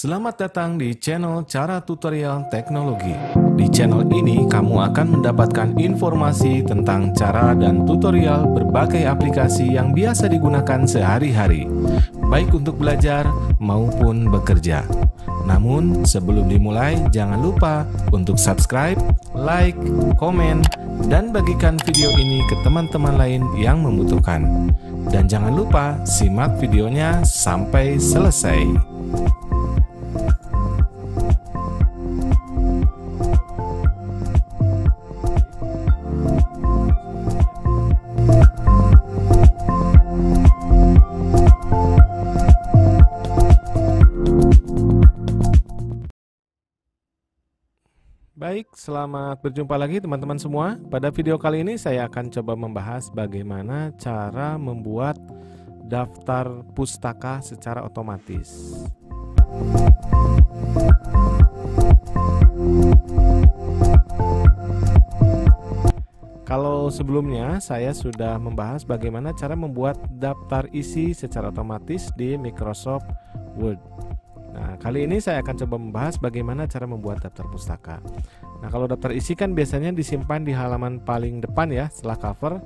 Selamat datang di channel Cara Tutorial Teknologi. Di channel ini kamu akan mendapatkan informasi tentang cara dan tutorial berbagai aplikasi yang biasa digunakan sehari-hari, baik untuk belajar maupun bekerja. Namun sebelum dimulai, jangan lupa untuk subscribe, like, komen, dan bagikan video ini ke teman-teman lain yang membutuhkan. Dan jangan lupa simak videonya sampai selesai. Baik, selamat berjumpa lagi teman-teman semua. Pada video kali ini saya akan coba membahas bagaimana cara membuat daftar pustaka secara otomatis. Kalau sebelumnya saya sudah membahas bagaimana cara membuat daftar isi secara otomatis di Microsoft Word. Nah, kali ini saya akan coba membahas bagaimana cara membuat daftar pustaka. Nah, kalau daftar isi kan biasanya disimpan di halaman paling depan ya, setelah cover.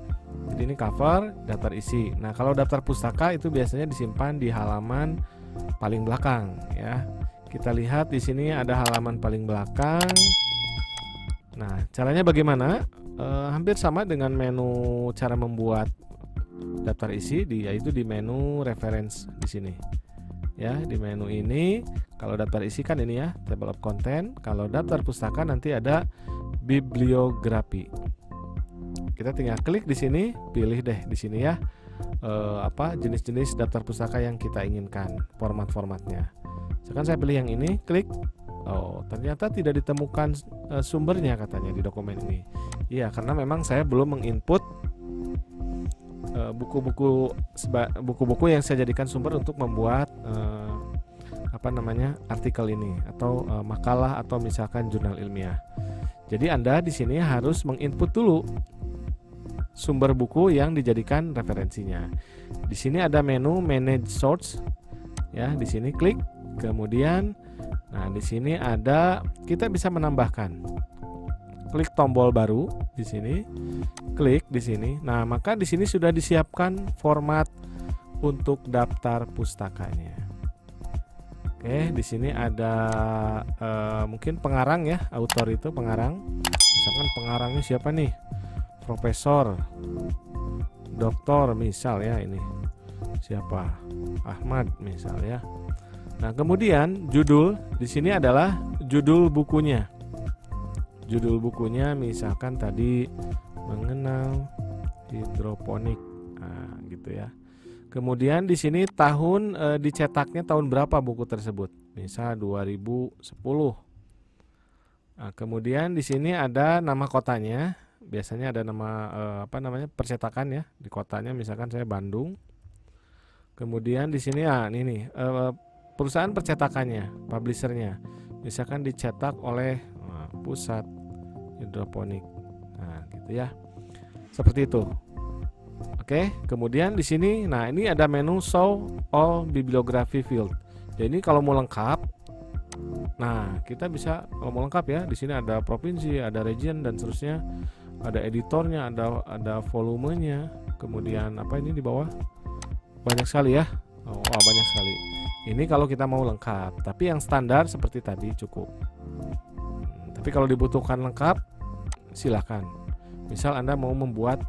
Jadi ini cover, daftar isi. Nah, kalau daftar pustaka itu biasanya disimpan di halaman paling belakang ya. Kita lihat di sini ada halaman paling belakang. Nah, caranya bagaimana? Hampir sama dengan menu cara membuat daftar isi, yaitu di menu reference di sini. Ya, di menu ini kalau daftar isi kan ini ya, table of content. Kalau daftar pustaka nanti ada bibliografi. Kita tinggal klik di sini, pilih deh di sini ya jenis-jenis daftar pustaka yang kita inginkan, format-formatnya. Sekarang saya pilih yang ini, klik. Oh, ternyata tidak ditemukan sumbernya katanya di dokumen ini. Iya, karena memang saya belum menginput buku-buku yang saya jadikan sumber untuk membuat artikel ini atau makalah atau misalkan jurnal ilmiah. Jadi Anda di sini harus menginput dulu sumber buku yang dijadikan referensinya. Di sini ada menu Manage Source ya, di sini klik. Kemudian nah di sini ada, kita bisa menambahkan. Klik tombol baru di sini, klik di sini. Nah, maka di sini sudah disiapkan format untuk daftar pustakanya. Oke, di sini ada mungkin pengarang ya, author itu pengarang. Misalkan pengarangnya siapa nih? Profesor, doktor misal ya ini. Siapa? Ahmad misal ya. Nah, kemudian judul di sini adalah judul bukunya. Judul bukunya misalkan tadi mengenal hidroponik, nah, gitu ya. Kemudian di sini tahun dicetaknya tahun berapa buku tersebut, misal 2010. Nah, kemudian di sini ada nama kotanya, biasanya ada nama percetakan ya di kotanya, misalkan saya Bandung. Kemudian di sini ini perusahaan percetakannya, publishernya, misalkan dicetak oleh Pusat Hidroponik. Nah, gitu ya. Seperti itu. Oke, kemudian di sini nah ini ada menu Show All Bibliography Field. Jadi kalau mau lengkap, nah kita bisa kalau mau lengkap ya, di sini ada provinsi, ada region dan seterusnya, ada editornya, ada volumenya, kemudian apa ini di bawah? Banyak sekali ya. Oh, banyak sekali. Ini kalau kita mau lengkap, tapi yang standar seperti tadi cukup. Tapi kalau dibutuhkan lengkap, silahkan. Misal Anda mau membuat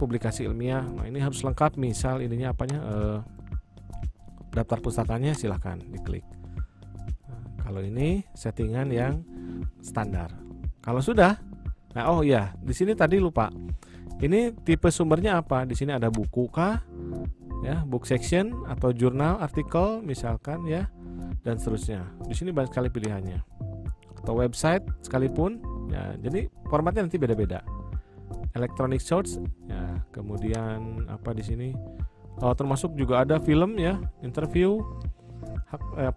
publikasi ilmiah, nah ini harus lengkap. Misal ininya daftar pustakanya, silahkan diklik. Nah, kalau ini settingan yang standar. Kalau sudah, nah di sini tadi lupa. Ini tipe sumbernya apa? Di sini ada buku kah? Ya, book section atau jurnal, artikel misalkan ya, dan seterusnya. Di sini banyak sekali pilihannya. Atau website sekalipun ya, jadi formatnya nanti beda-beda. Electronic source ya, kemudian di sini termasuk juga ada film ya, interview,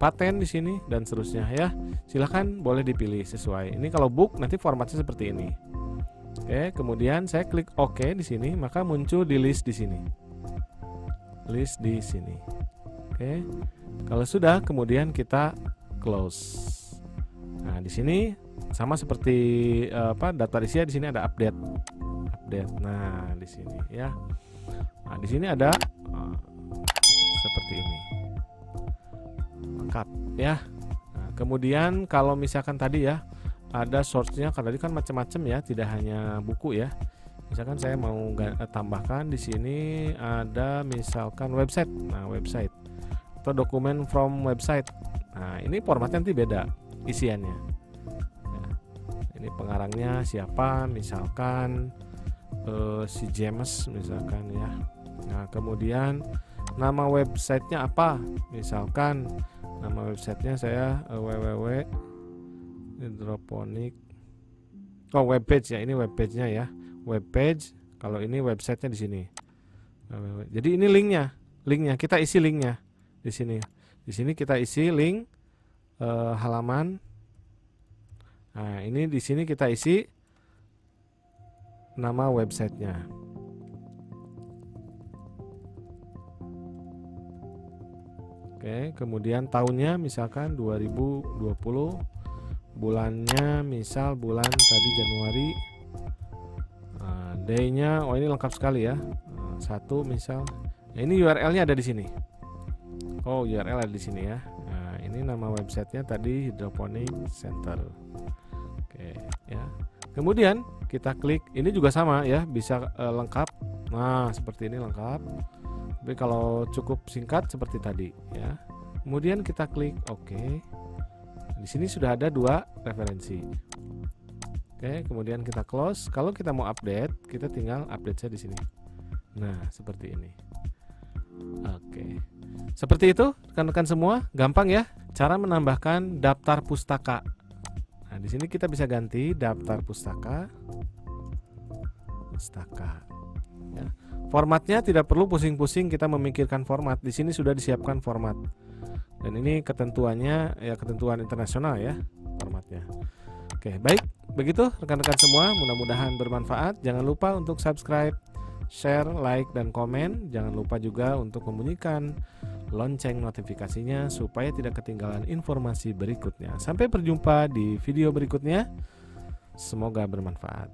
paten di sini dan seterusnya ya. Silahkan boleh dipilih sesuai. Ini kalau book nanti formatnya seperti ini. Oke, kemudian saya klik OK di sini, maka muncul di list di sini. List di sini. Oke. Kalau sudah, kemudian kita close. Nah, di sini sama seperti daftar isi, di sini ada update. Nah, di sini ya. Nah, di sini ada seperti ini. Lengkap ya. Nah, kemudian kalau misalkan tadi ya ada source-nya, karena tadi kan macam-macam ya, tidak hanya buku ya. Misalkan saya mau tambahkan di sini ada misalkan website. Nah, website atau dokumen from website. Nah, ini formatnya nanti beda isiannya. Ya. Ini pengarangnya siapa, misalkan si James misalkan ya. Nah, kemudian nama websitenya apa? Misalkan nama websitenya saya www.hidroponik. Oh, webpage ya, ini webpage-nya ya. Webpage, kalau ini websitenya di sini. Jadi ini linknya kita isi linknya di sini. Di sini kita isi link halaman. Nah, ini di sini kita isi nama websitenya. Oke, kemudian tahunnya misalkan 2020, bulannya misal bulan tadi Januari. Day-nya, oh ini lengkap sekali ya. Satu misal, nah, ini URL-nya ada di sini. Oh, URL ada di sini ya. Nah, ini nama websitenya tadi Hidroponik Center. Oke, ya. Kemudian kita klik, ini juga sama ya, bisa lengkap. Nah, seperti ini lengkap. Tapi kalau cukup singkat seperti tadi ya. Kemudian kita klik OK. Di sini sudah ada 2 referensi. Oke, kemudian kita close. Kalau kita mau update, kita tinggal update saya di sini. Nah, seperti ini. Oke. Seperti itu, rekan-rekan semua, gampang ya cara menambahkan daftar pustaka. Nah, di sini kita bisa ganti daftar pustaka. Ya. Formatnya tidak perlu pusing-pusing kita memikirkan format. Di sini sudah disiapkan format. Dan ini ketentuannya ya ketentuan internasional ya formatnya. Oke, baik. Begitu rekan-rekan semua, mudah-mudahan bermanfaat. Jangan lupa untuk subscribe, share, like, dan komen. Jangan lupa juga untuk membunyikan lonceng notifikasinya supaya tidak ketinggalan informasi berikutnya. Sampai berjumpa di video berikutnya. Semoga bermanfaat.